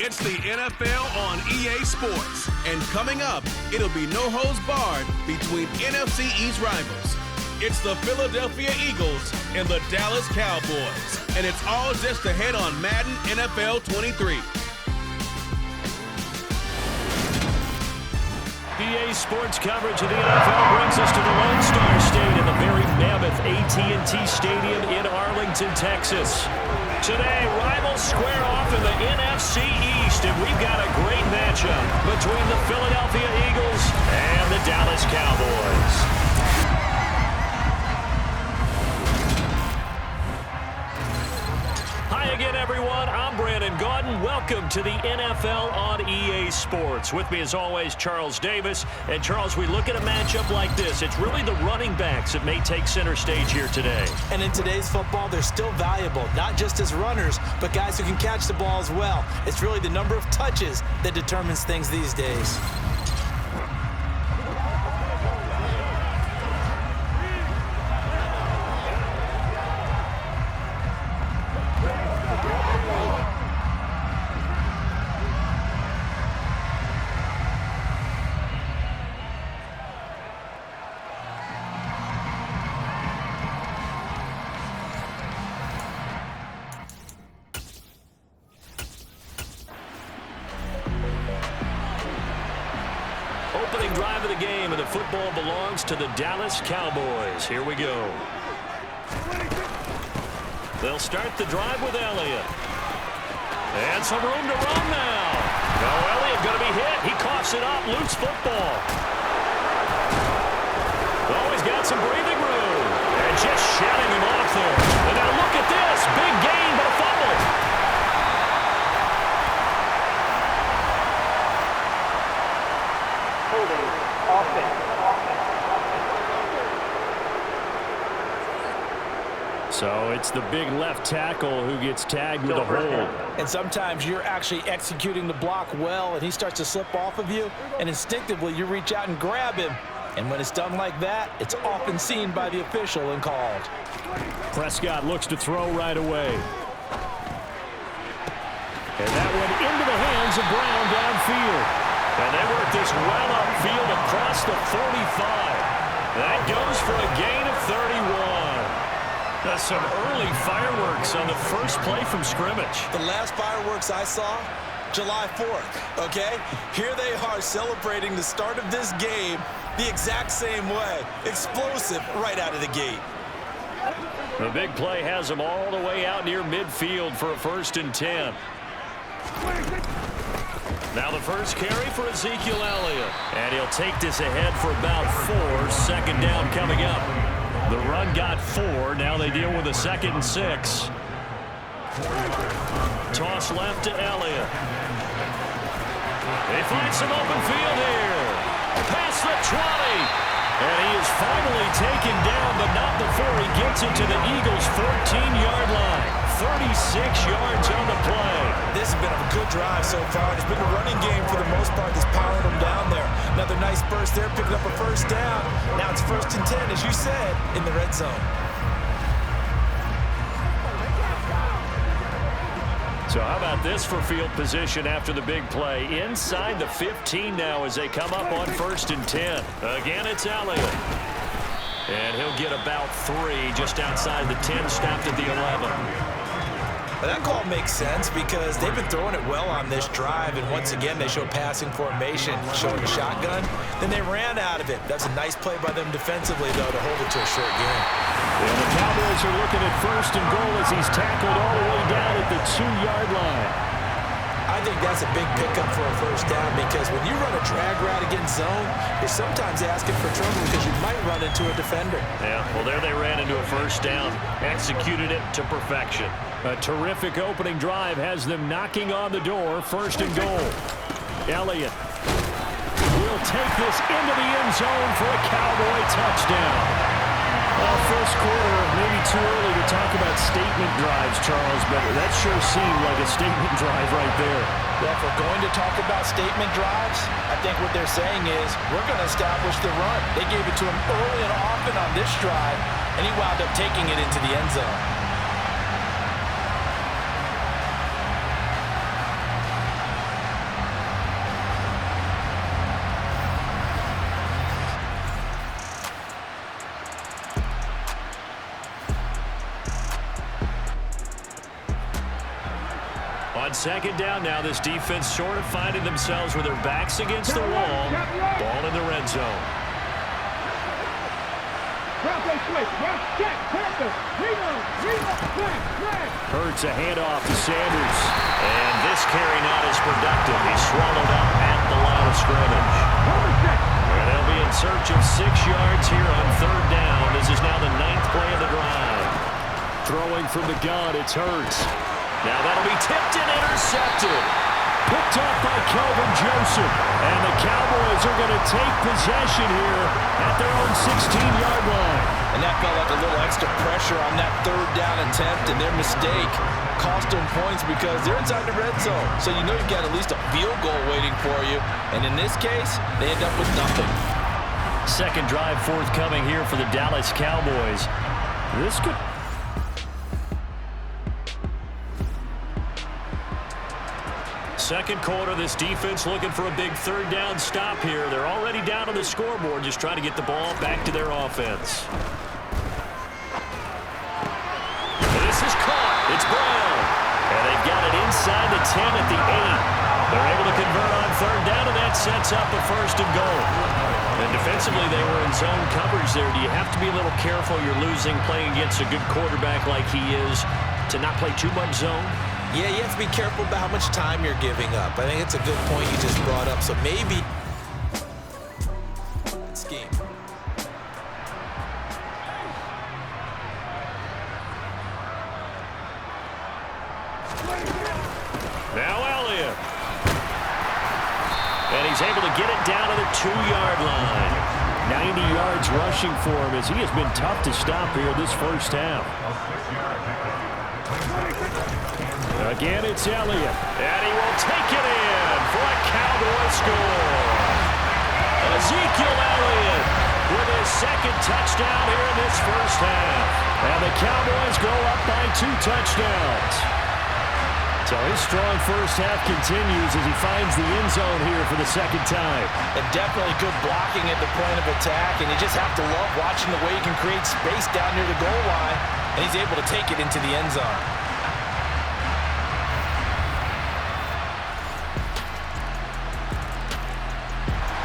It's the NFL on EA Sports. And coming up, it'll be no holds barred between NFC East rivals. It's the Philadelphia Eagles and the Dallas Cowboys. And it's all just ahead on Madden NFL 23. EA Sports coverage of the NFL brings us to the Lone Star State in the very mammoth AT&T Stadium in Arlington, Texas. Today, rivals square off in the NFC East, and we've got a great matchup between the Philadelphia Eagles and the Dallas Cowboys. Hi again, everyone. I'm Brandon Gaudin. Welcome to the NFL on EA Sports. With me, as always, Charles Davis. And, Charles, we look at a matchup like this. It's really the running backs that may take center stage here today. And in today's football, they're still valuable, not just as runners, but guys who can catch the ball as well. It's really the number of touches that determines things these days. Opening drive of the game, and the football belongs to the Dallas Cowboys. Here we go. They'll start the drive with Elliott. And some room to run now. No, Elliott going to be hit. He coughs it up. Loose football. Oh, he's got some breathing room. And just shutting him off there. And now look at this. Big gain, but a fumble. So it's the big left tackle who gets tagged with a hold. And sometimes you're actually executing the block well, and he starts to slip off of you, and instinctively you reach out and grab him. And when it's done like that, it's often seen by the official and called. Prescott looks to throw right away. And that went into the hands of Brown downfield. And they work this well upfield across the 45. That goes for a gain of 31. That's some early fireworks on the first play from scrimmage. The last fireworks I saw, July 4th, okay? Here they are celebrating the start of this game the exact same way. Explosive right out of the gate. The big play has them all the way out near midfield for a 1st and 10. Now the first carry for Ezekiel Elliott. And he'll take this ahead for about 4. Second down coming up. The run got 4. Now they deal with a 2nd and 6. Toss left to Elliott. They find some open field here. Past the 20. And he is finally taken down, but not before he gets it to the Eagles' 14-yard line. 36 yards on the play. This has been a good drive so far. It's been a running game for the most part that's powering them down there. Another nice burst there, picking up a 1st down. Now it's 1st and 10, as you said, in the red zone. So how about this for field position after the big play? Inside the 15 now as they come up on 1st and 10. Again, it's Elliott. And he'll get about 3 just outside the 10, stopped at the 11. But that call makes sense because they've been throwing it well on this drive, and once again they show passing formation, showing the shotgun. Then they ran out of it. That's a nice play by them defensively, though, to hold it to a short game. And the Cowboys are looking at 1st and goal as he's tackled all the way down at the 2-yard line. I think that's a big pickup for a 1st down because when you run a drag route against zone, you're sometimes asking for trouble because you might run into a defender. Yeah, well, there they ran into a 1st down, executed it to perfection. A terrific opening drive has them knocking on the door. 1st and goal. Elliott will take this into the end zone for a Cowboy touchdown. Well, first quarter, maybe too early to talk about statement drives, Charles, but that sure seemed like a statement drive right there. Well, if we're going to talk about statement drives, I think what they're saying is we're going to establish the run. They gave it to him early and often on this drive, and he wound up taking it into the end zone. On second down now, this defense sort of finding themselves with their backs against the wall. Ball in the red zone. Hurts a handoff to Sanders. And this carry not as productive. He's swallowed up at the line of scrimmage. And they'll be in search of 6 yards here on third down. This is now the 9th play of the drive. Throwing from the gun, it's Hurts. Now that'll be tipped and intercepted. Picked up by Kelvin Joseph. And the Cowboys are going to take possession here at their own 16-yard line. And that felt like a little extra pressure on that third down attempt, and their mistake cost them points because they're inside the red zone. So you know you've got at least a field goal waiting for you. And in this case, they end up with nothing. Second drive forthcoming here for the Dallas Cowboys. This could... Second quarter, this defense looking for a big third down stop here. They're already down on the scoreboard, just trying to get the ball back to their offense. This is caught. It's Brown. And they've got it inside the 10 at the 8. They're able to convert on third down, and that sets up a first and goal. And defensively, they were in zone coverage there. Do you have to be a little careful? You're losing, playing against a good quarterback like he is, to not play too much zone? Yeah, you have to be careful about how much time you're giving up. I think it's a good point you just brought up. So maybe scheme. Now Elliott. And he's able to get it down to the 2-yard line. 90 yards rushing for him as he has been tough to stop here this first half. Again, it's Elliott. And he will take it in for a Cowboy score. Ezekiel Elliott with his second touchdown here in this first half. And the Cowboys go up by 2 touchdowns. So his strong first half continues as he finds the end zone here for the second time. And definitely good blocking at the point of attack. And you just have to love watching the way he can create space down near the goal line. And he's able to take it into the end zone.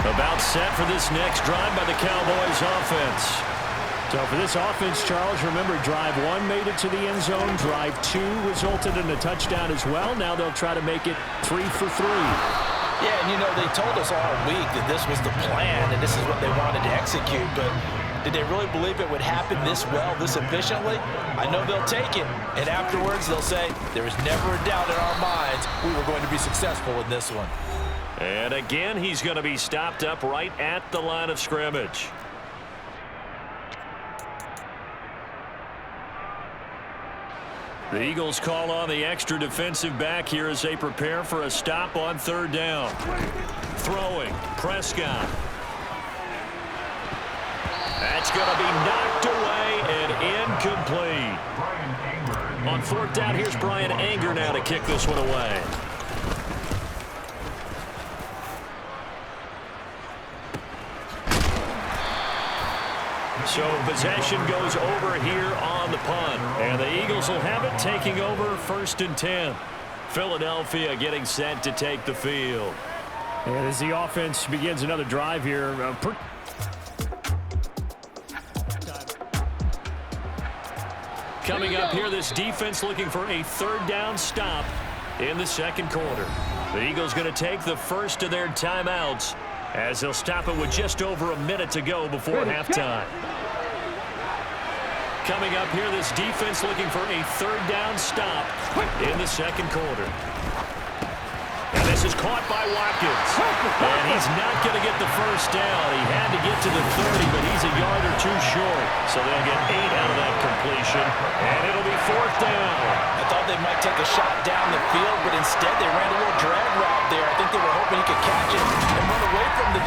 About set for this next drive by the Cowboys offense. So for this offense, Charles, remember, drive 1 made it to the end zone. Drive 2 resulted in a touchdown as well. Now they'll try to make it 3 for 3. Yeah, and you know, they told us all week that this was the plan and this is what they wanted to execute. But did they really believe it would happen this well, this efficiently? I know they'll take it. And afterwards, they'll say, there was never a doubt in our minds we were going to be successful in this one. And again, he's going to be stopped up right at the line of scrimmage. The Eagles call on the extra defensive back here as they prepare for a stop on third down. Throwing, Prescott. That's going to be knocked away and incomplete. On fourth down, here's Brian Anger now to kick this one away. So possession goes over here on the punt. And the Eagles will have it, taking over first and 10. Philadelphia getting set to take the field. And as the offense begins another drive here. Coming up here, this defense looking for a third down stop in the second quarter. The Eagles going to take the first of their timeouts as they'll stop it with just over a minute to go before halftime. Coming up here, this defense looking for a third down stop in the second quarter. And this is caught by Watkins. And he's not going to get the first down. He had to get to the 30, but he's a yard or 2 short. So they'll get 8 out of that completion. And it'll be fourth down. I thought they might take a shot down the field, but instead they ran a little drag route there. I think they were hoping he could catch it and run away from the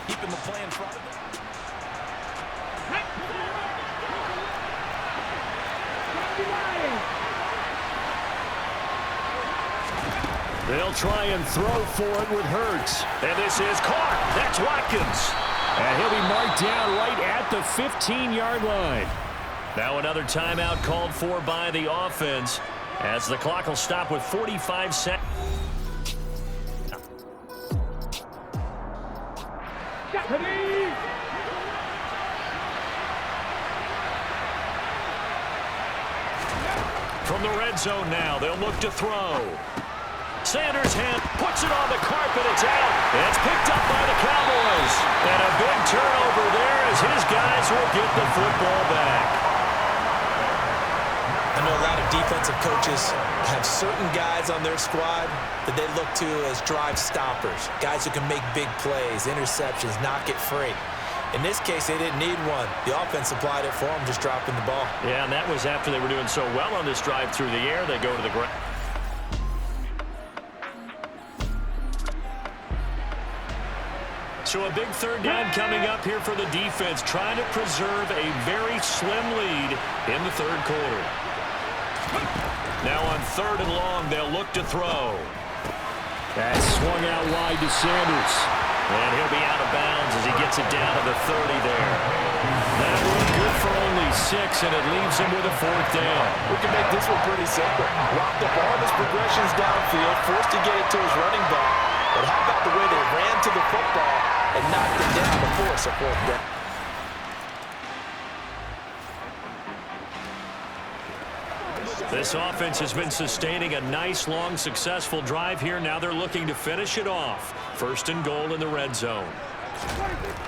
keeping the play in front of them. They'll try and throw for it with Hurts. And this is caught. That's Watkins. And he'll be marked down right at the 15-yard line. Now another timeout called for by the offense As the clock will stop with 45 seconds. From the red zone now, they'll look to throw. Sanders' hand puts it on the carpet. It's out. It's picked up by the Cowboys. And a big turnover there as his guys will get the football back. I know a lot of defensive coaches have certain guys on their squad that they look to as drive stoppers, guys who can make big plays, interceptions, knock it free. In this case, they didn't need one. The offense supplied it for them, just dropping the ball. Yeah, and that was after they were doing so well on this drive through the air. They go to the ground. So a big third down coming up here for the defense, trying to preserve a very slim lead in the third quarter. Now on 3rd and long, they'll look to throw. That's swung out wide to Sanders. And he'll be out of bounds as he gets it down to the 30 there. That one good for only 6, and it leaves him with a 4th down. We can make this one pretty simple. Locked up all his progressions downfield, forced to get it to his running back. But how about the way they ran to the football and knocked it down to force a 4th down? This offense has been sustaining a nice, long, successful drive here. Now they're looking to finish it off. 1st and goal in the red zone.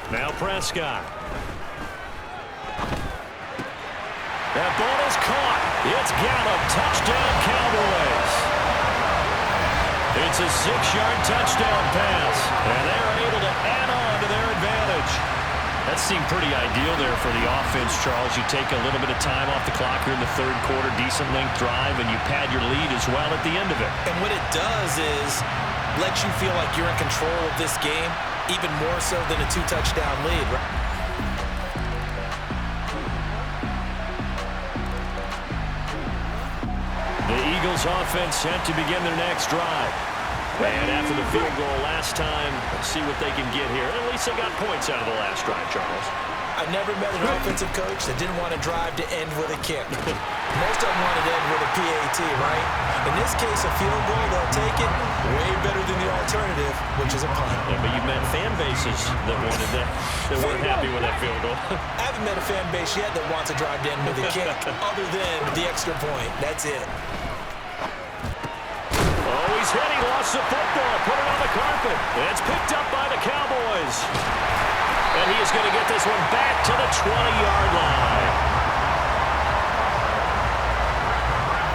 Now Prescott. That ball is caught. It's Gallup. Touchdown, Cowboys. It's a 6-yard touchdown pass. And they're able to add on to their advantage. That seemed pretty ideal there for the offense, Charles. You take a little bit of time off the clock here in the third quarter, decent length drive, and you pad your lead as well at the end of it. And what it does is let you feel like you're in control of this game, even more so than a 2-touchdown lead. The Eagles offense set to begin their next drive. And after the field goal last time, let's see what they can get here. At least they got points out of the last drive, Charles. I never met an offensive coach that didn't want to drive to end with a kick. Most of them wanted to end with a PAT, right? In this case, a field goal, they'll take it way better than the alternative, which is a punt. Yeah, but you've met fan bases that wanted that, that weren't happy with that field goal. I haven't met a fan base yet that wants to drive to end with a kick other than the extra point. That's it. He's hit. He lost the football. Put it on the carpet. It's picked up by the Cowboys. And he is going to get this one back to the 20-yard line.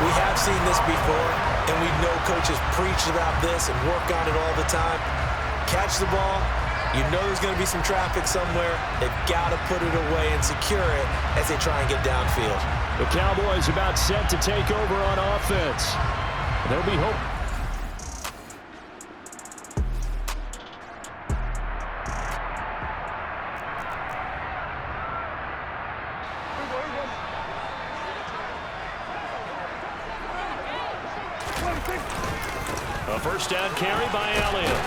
We have seen this before, and we know coaches preach about this and work on it all the time. Catch the ball. You know there's going to be some traffic somewhere. They've got to put it away and secure it as they try and get downfield. The Cowboys about set to take over on offense. There'll be hope. A first down carry by Elliott.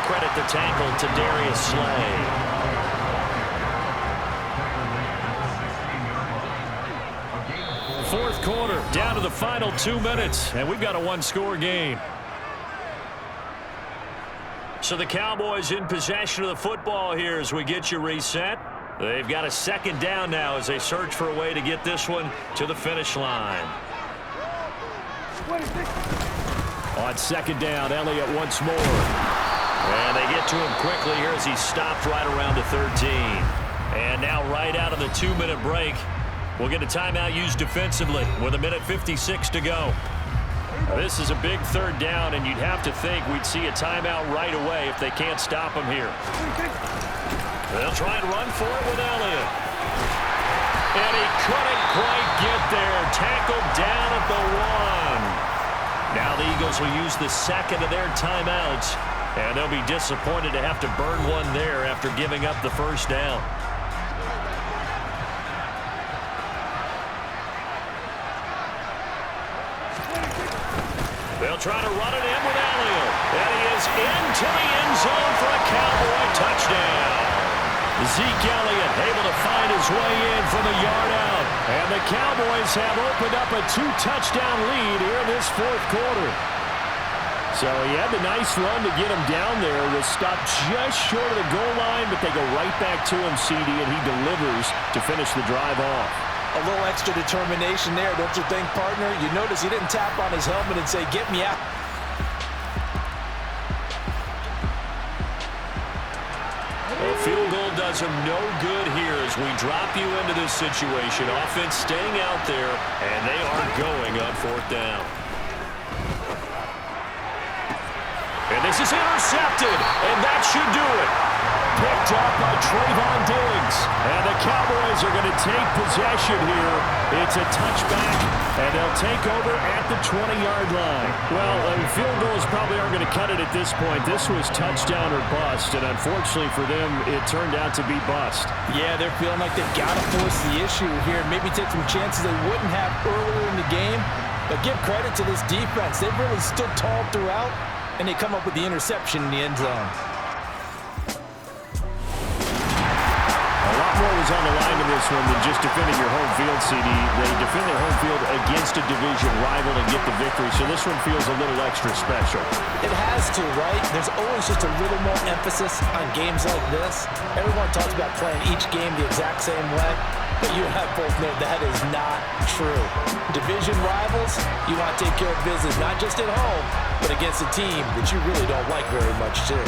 Credit the tackle to Darius Slay. Fourth quarter, down to the final 2 minutes, and we've got a one-score game. So the Cowboys in possession of the football here as we get you reset. They've got a second down now as they search for a way to get this one to the finish line. On second down, Elliott once more. And they get to him quickly here as he stopped right around the 13. And now right out of the 2-minute break, we'll get a timeout used defensively with 1:56 to go. This is a big third down, and you'd have to think we'd see a timeout right away if they can't stop him here. They'll try and run for it with Elliott. And he couldn't quite get there. Tackled down at the 1. Now the Eagles will use the second of their timeouts, and they'll be disappointed to have to burn one there after giving up the first down. They'll try to run it in with Elliott. And he is into the end zone for a Cowboy touchdown. Zeke Elliott able to find his way in from a yard out. And the Cowboys have opened up a 2-touchdown lead here in this fourth quarter. So he had the nice run to get him down there. Was stopped just short of the goal line, but they go right back to him, CD, and he delivers to finish the drive off. A little extra determination there, don't you think, partner? You notice he didn't tap on his helmet and say, "Get me out." A field goal does him no good here as we drop you into this situation. Offense staying out there, and they are going on fourth down. And this is intercepted, and that should do it. Picked up by Trayvon Diggs. And the Cowboys are going to take possession here. It's a touchback, and they'll take over at the 20-yard line. Well, field goals probably aren't going to cut it at this point. This was touchdown or bust, and unfortunately for them, it turned out to be bust. Yeah, they're feeling like they've got to force the issue here. Maybe take some chances they wouldn't have earlier in the game. But give credit to this defense. They've really stood tall throughout, and they come up with the interception in the end zone. A lot more was on the line in this one than just defending your home field, CD. They defend their home field against a division rival and get the victory, so this one feels a little extra special. It has to, right? There's always just a little more emphasis on games like this. Everyone talks about playing each game the exact same way, but you and I both know that is not true. Division rivals, you want to take care of business, not just at home, but against a team that you really don't like very much, too.